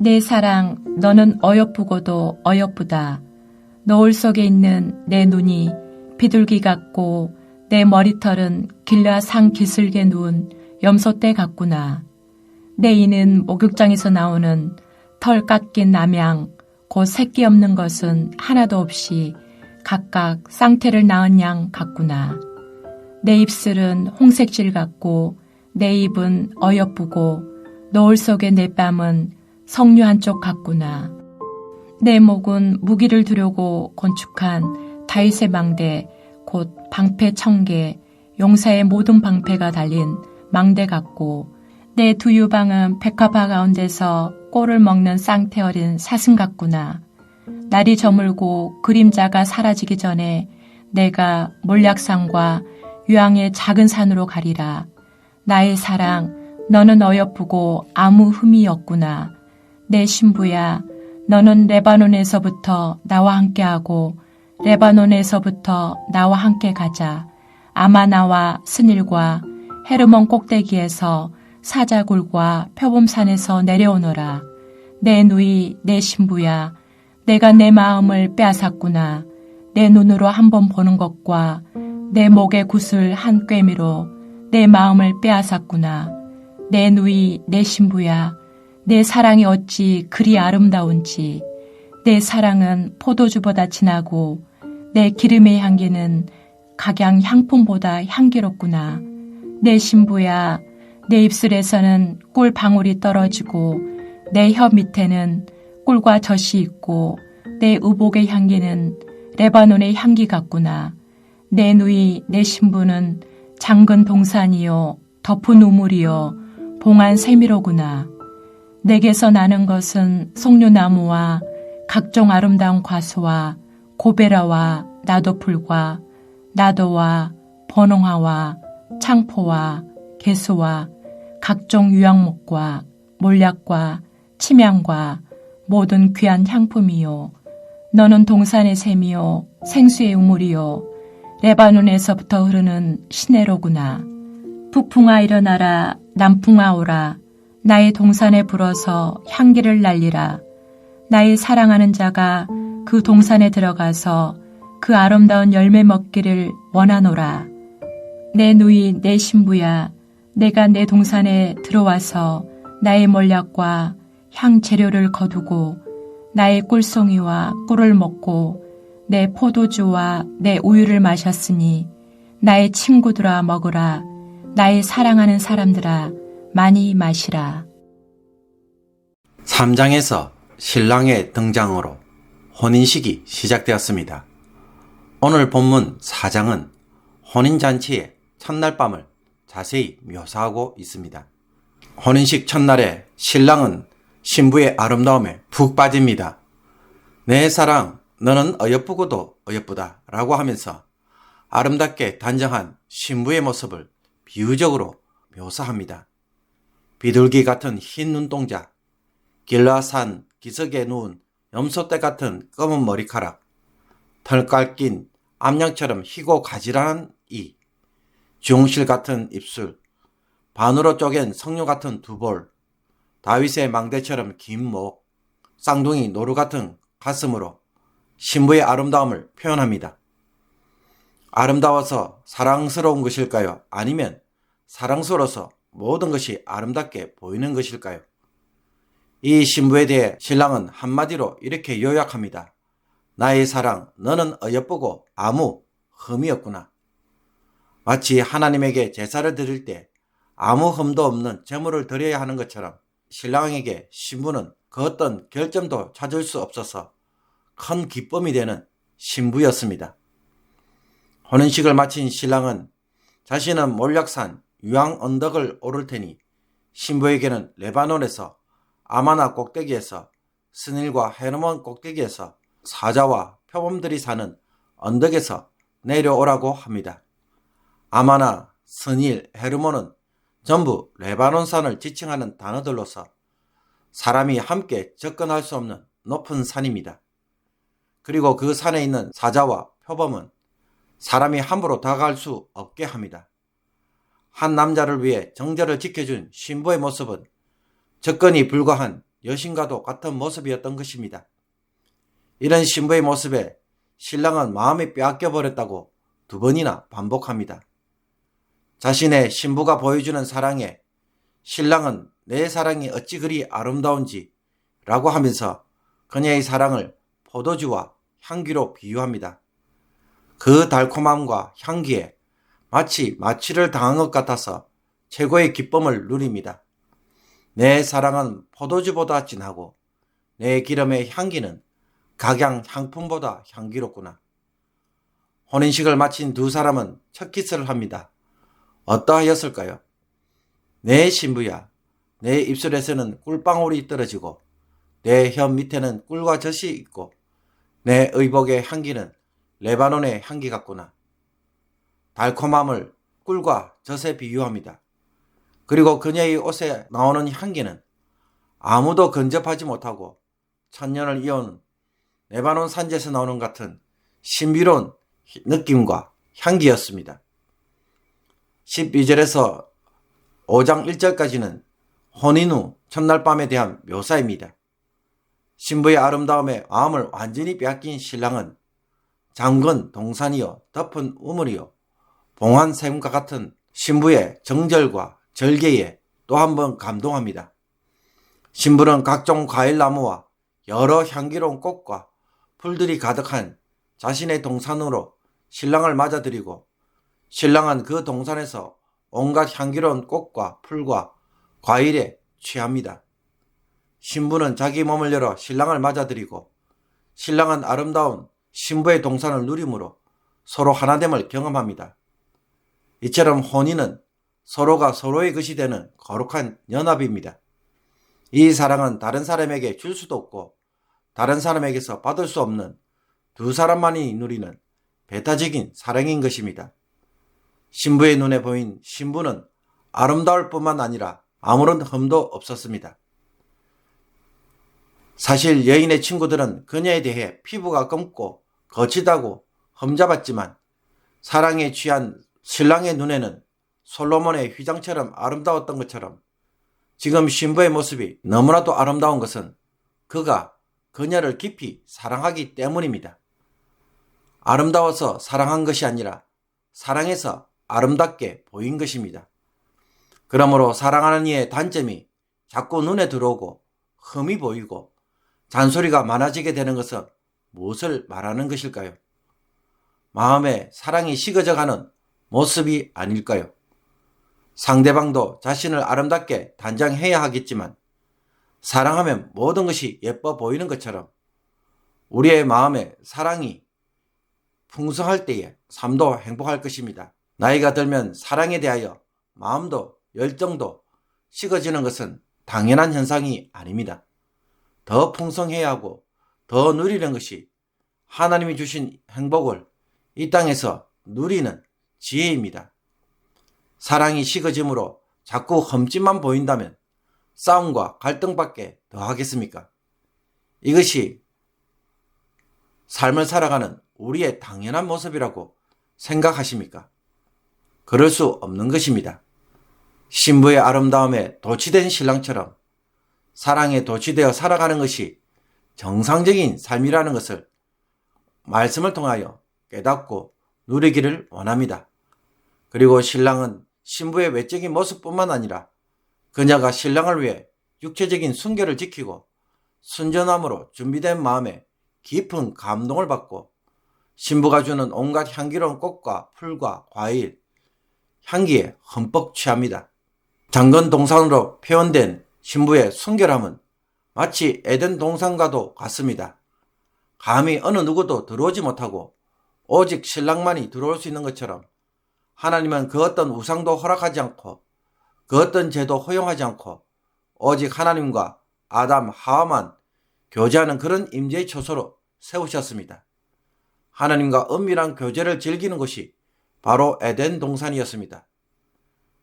내 사랑, 너는 어여쁘고도 어여쁘다. 노을 속에 있는 내 눈이 비둘기 같고 내 머리털은 길라산 기슭에 누운 염소떼 같구나. 내 이는 목욕장에서 나오는 털 깎인 남양, 곧 새끼 없는 것은 하나도 없이 각각 쌍태를 낳은 양 같구나. 내 입술은 홍색질 같고 내 입은 어여쁘고 노을 속의 내 뺨은 석류 한쪽 같구나. 내 목은 무기를 두려고 건축한 다윗의 망대, 곧 방패 1000개, 용사의 모든 방패가 달린 망대 같고 내 두 유방은 백합화 가운데서 꼴을 먹는 쌍태 어린 사슴 같구나. 날이 저물고 그림자가 사라지기 전에 내가 몰약산과 유황의 작은 산으로 가리라. 나의 사랑, 너는 어여쁘고 아무 흠이 없구나. 내 신부야, 너는 레바논에서부터 나와 함께하고 레바논에서부터 나와 함께 가자. 아마나와 스닐과 헤르몬 꼭대기에서 사자굴과 표범산에서 내려오너라. 내 누이, 내 신부야, 내가 내 마음을 빼앗았구나. 내 눈으로 한번 보는 것과 내 목의 구슬 한 꿰미로 내 마음을 빼앗았구나. 내 누이, 내 신부야, 내 사랑이 어찌 그리 아름다운지. 내 사랑은 포도주보다 진하고 내 기름의 향기는 각양 향품보다 향기롭구나. 내 신부야, 내 입술에서는 꿀 방울이 떨어지고 내 혀 밑에는 꿀과 젖이 있고 내 의복의 향기는 레바논의 향기 같구나. 내 누이, 내 신부는 장근 동산이요 덮은 우물이요 봉한 세미로구나. 내게서 나는 것은 송류나무와 각종 아름다운 과수와 고베라와 나도풀과 나도와 번홍화와 창포와 개수와 각종 유향목과 몰약과 침향과 모든 귀한 향품이요. 너는 동산의 샘이요 생수의 우물이요 레바논에서부터 흐르는 시내로구나. 북풍아 일어나라, 남풍아 오라. 나의 동산에 불어서 향기를 날리라. 나의 사랑하는 자가 그 동산에 들어가서 그 아름다운 열매 먹기를 원하노라. 내 누이, 내 신부야, 내가 내 동산에 들어와서 나의 몰약과 향 재료를 거두고 나의 꿀송이와 꿀을 먹고 내 포도주와 내 우유를 마셨으니 나의 친구들아 먹으라. 나의 사랑하는 사람들아 많이 마시라. 3장에서 신랑의 등장으로 혼인식이 시작되었습니다. 오늘 본문 4장은 혼인잔치의 첫날 밤을 자세히 묘사하고 있습니다. 혼인식 첫날에 신랑은 신부의 아름다움에 푹 빠집니다. 내 사랑, 너는 어여쁘고도 어여쁘다 라고 하면서 아름답게 단정한 신부의 모습을 비유적으로 묘사합니다. 비둘기 같은 흰 눈동자, 길라산 기슭에 누운 염소떼 같은 검은 머리카락, 털 깎인 암양처럼 희고 가지런한 이, 중실 같은 입술, 반으로 쪼갠 석류 같은 두 볼, 다윗의 망대처럼 긴 목, 쌍둥이 노루 같은 가슴으로 신부의 아름다움을 표현합니다. 아름다워서 사랑스러운 것일까요? 아니면 사랑스러워서 모든 것이 아름답게 보이는 것일까요? 이 신부에 대해 신랑은 한마디로 이렇게 요약합니다. 나의 사랑, 너는 어여쁘고 아무 흠이 없구나. 마치 하나님에게 제사를 드릴 때 아무 흠도 없는 제물을 드려야 하는 것처럼 신랑에게 신부는 그 어떤 결점도 찾을 수 없어서 큰 기쁨이 되는 신부였습니다. 혼인식을 마친 신랑은 자신은 몰약산 유황 언덕을 오를 테니 신부에게는 레바논에서 아마나 꼭대기에서 스닐과 헤르몬 꼭대기에서 사자와 표범들이 사는 언덕에서 내려오라고 합니다. 아마나, 스닐, 헤르몬은 전부 레바논산을 지칭하는 단어들로서 사람이 함께 접근할 수 없는 높은 산입니다. 그리고 그 산에 있는 사자와 표범은 사람이 함부로 다가갈 수 없게 합니다. 한 남자를 위해 정절을 지켜준 신부의 모습은 접근이 불가한 여신과도 같은 모습이었던 것입니다. 이런 신부의 모습에 신랑은 마음이 빼앗겨 버렸다고 2번이나 반복합니다. 자신의 신부가 보여주는 사랑에 신랑은 내 사랑이 어찌 그리 아름다운지 라고 하면서 그녀의 사랑을 포도주와 향기로 비유합니다. 그 달콤함과 향기에 마치 마취를 당한 것 같아서 최고의 기쁨을 누립니다. 내 사랑은 포도주보다 진하고 내 기름의 향기는 각양 향품보다 향기롭구나. 혼인식을 마친 2사람은 첫 키스를 합니다. 어떠하였을까요? 내 신부야, 내 입술에서는 꿀방울이 떨어지고 내 혀 밑에는 꿀과 젖이 있고 내 의복의 향기는 레바논의 향기 같구나. 달콤함을 꿀과 젖에 비유합니다. 그리고 그녀의 옷에 나오는 향기는 아무도 근접하지 못하고 천년을 이어온 레바논 산지에서 나오는 같은 신비로운 느낌과 향기였습니다. 12절에서 5장 1절까지는 혼인 후 첫날 밤에 대한 묘사입니다. 신부의 아름다움에 마음을 완전히 빼앗긴 신랑은 잠근 동산이요 덮은 우물이요 봉한 샘과 같은 신부의 정절과 절개에 또 한 번 감동합니다. 신부는 각종 과일나무와 여러 향기로운 꽃과 풀들이 가득한 자신의 동산으로 신랑을 맞아들이고 신랑은 그 동산에서 온갖 향기로운 꽃과 풀과 과일에 취합니다. 신부는 자기 몸을 열어 신랑을 맞아들이고 신랑은 아름다운 신부의 동산을 누림으로 서로 하나됨을 경험합니다. 이처럼 혼인은 서로가 서로의 것이 되는 거룩한 연합입니다. 이 사랑은 다른 사람에게 줄 수도 없고 다른 사람에게서 받을 수 없는 2사람만이 누리는 배타적인 사랑인 것입니다. 신부의 눈에 보인 신부는 아름다울 뿐만 아니라 아무런 흠도 없었습니다. 사실 여인의 친구들은 그녀에 대해 피부가 검고 거치다고 험잡았지만 사랑에 취한 신랑의 눈에는 솔로몬의 휘장처럼 아름다웠던 것처럼 지금 신부의 모습이 너무나도 아름다운 것은 그가 그녀를 깊이 사랑하기 때문입니다. 아름다워서 사랑한 것이 아니라 사랑해서 아름답게 보인 것입니다. 그러므로 사랑하는 이의 단점이 자꾸 눈에 들어오고 흠이 보이고 잔소리가 많아지게 되는 것은 무엇을 말하는 것일까요? 마음에 사랑이 식어져가는 모습이 아닐까요? 상대방도 자신을 아름답게 단장해야 하겠지만 사랑하면 모든 것이 예뻐 보이는 것처럼 우리의 마음에 사랑이 풍성할 때에 삶도 행복할 것입니다. 나이가 들면 사랑에 대하여 마음도 열정도 식어지는 것은 당연한 현상이 아닙니다. 더 풍성해야 하고 더 누리는 것이 하나님이 주신 행복을 이 땅에서 누리는 지혜입니다. 사랑이 식어짐으로 자꾸 흠집만 보인다면 싸움과 갈등밖에 더 하겠습니까? 이것이 삶을 살아가는 우리의 당연한 모습이라고 생각하십니까? 그럴 수 없는 것입니다. 신부의 아름다움에 도취된 신랑처럼 사랑에 도취되어 살아가는 것이 정상적인 삶이라는 것을 말씀을 통하여 깨닫고 누리기를 원합니다. 그리고 신랑은 신부의 외적인 모습뿐만 아니라 그녀가 신랑을 위해 육체적인 순결을 지키고 순전함으로 준비된 마음에 깊은 감동을 받고 신부가 주는 온갖 향기로운 꽃과 풀과 과일, 향기에 흠뻑 취합니다. 잠근 동산으로 표현된 신부의 순결함은 마치 에덴 동산과도 같습니다. 감히 어느 누구도 들어오지 못하고 오직 신랑만이 들어올 수 있는 것처럼 하나님은 그 어떤 우상도 허락하지 않고 그 어떤 죄도 허용하지 않고 오직 하나님과 아담, 하와만 교제하는 그런 임재의 처소로 세우셨습니다. 하나님과 은밀한 교제를 즐기는 곳이 바로 에덴 동산이었습니다.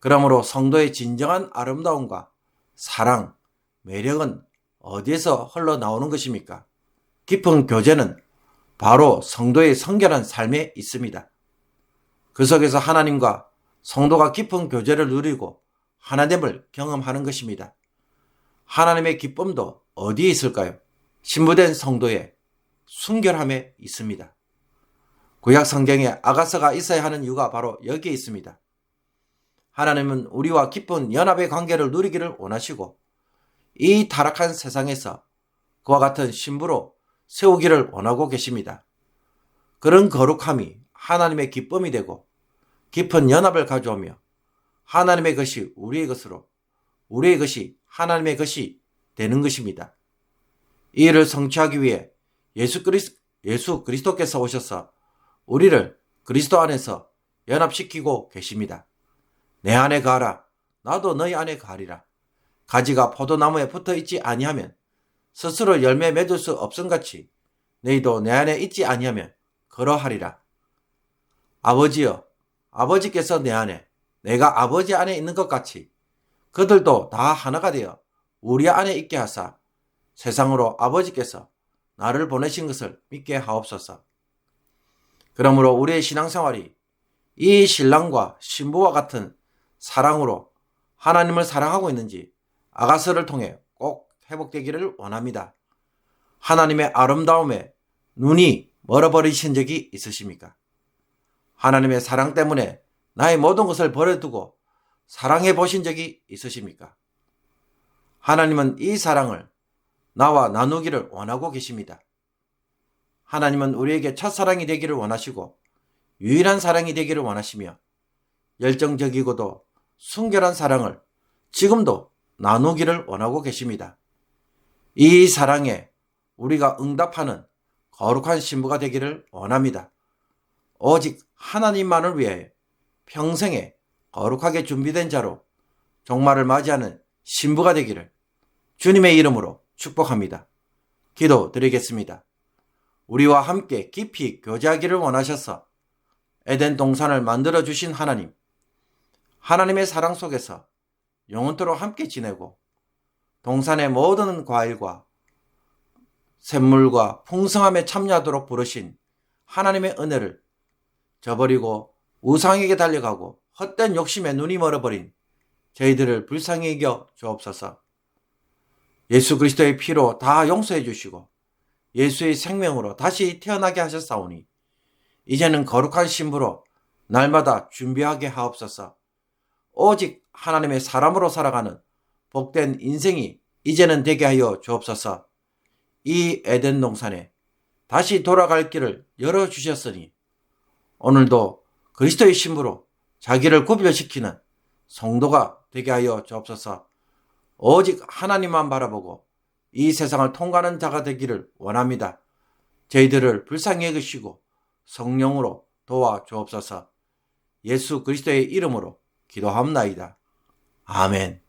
그러므로 성도의 진정한 아름다움과 사랑, 매력은 어디에서 흘러나오는 것입니까? 깊은 교제는 바로 성도의 성결한 삶에 있습니다. 그 속에서 하나님과 성도가 깊은 교제를 누리고 하나됨을 경험하는 것입니다. 하나님의 기쁨도 어디에 있을까요? 신부된 성도의 순결함에 있습니다. 구약 성경에 아가서가 있어야 하는 이유가 바로 여기에 있습니다. 하나님은 우리와 깊은 연합의 관계를 누리기를 원하시고 이 타락한 세상에서 그와 같은 신부로 세우기를 원하고 계십니다. 그런 거룩함이 하나님의 기쁨이 되고 깊은 연합을 가져오며 하나님의 것이 우리의 것으로 우리의 것이 하나님의 것이 되는 것입니다. 이 일을 성취하기 위해 예수 그리스도께서 오셔서 우리를 그리스도 안에서 연합시키고 계십니다. 내 안에 가라 나도 너희 안에 가리라. 가지가 포도나무에 붙어 있지 아니하면 스스로 열매 맺을 수 없음같이 너희도 내 안에 있지 아니하면 그러하리라. 아버지여, 아버지께서 내 안에 내가 아버지 안에 있는 것 같이 그들도 다 하나가 되어 우리 안에 있게 하사 세상으로 아버지께서 나를 보내신 것을 믿게 하옵소서. 그러므로 우리의 신앙생활이 이 신랑과 신부와 같은 사랑으로 하나님을 사랑하고 있는지 아가서를 통해 꼭 회복되기를 원합니다. 하나님의 아름다움에 눈이 멀어버리신 적이 있으십니까? 하나님의 사랑 때문에 나의 모든 것을 버려두고 사랑해 보신 적이 있으십니까? 하나님은 이 사랑을 나와 나누기를 원하고 계십니다. 하나님은 우리에게 첫사랑이 되기를 원하시고 유일한 사랑이 되기를 원하시며 열정적이고도 순결한 사랑을 지금도 나누기를 원하고 계십니다. 이 사랑에 우리가 응답하는 거룩한 신부가 되기를 원합니다. 오직 하나님만을 위해 평생에 거룩하게 준비된 자로 종말을 맞이하는 신부가 되기를 주님의 이름으로 축복합니다. 기도드리겠습니다. 우리와 함께 깊이 교제하기를 원하셔서 에덴 동산을 만들어주신 하나님, 하나님의 사랑 속에서 영원토록 함께 지내고 동산의 모든 과일과 샘물과 풍성함에 참여하도록 부르신 하나님의 은혜를 저버리고 우상에게 달려가고 헛된 욕심에 눈이 멀어버린 저희들을 불쌍히 여겨 주옵소서. 예수 그리스도의 피로 다 용서해 주시고 예수의 생명으로 다시 태어나게 하셨사오니 이제는 거룩한 신부로 날마다 준비하게 하옵소서. 오직 하나님의 사람으로 살아가는 복된 인생이 이제는 되게 하여 주옵소서. 이 에덴 동산에 다시 돌아갈 길을 열어주셨으니 오늘도 그리스도의 신부로 자기를 구별시키는 성도가 되게 하여 주옵소서. 오직 하나님만 바라보고 이 세상을 통과하는 자가 되기를 원합니다. 저희들을 불쌍히 여기시고 성령으로 도와주옵소서. 예수 그리스도의 이름으로 기도합나이다. 아멘.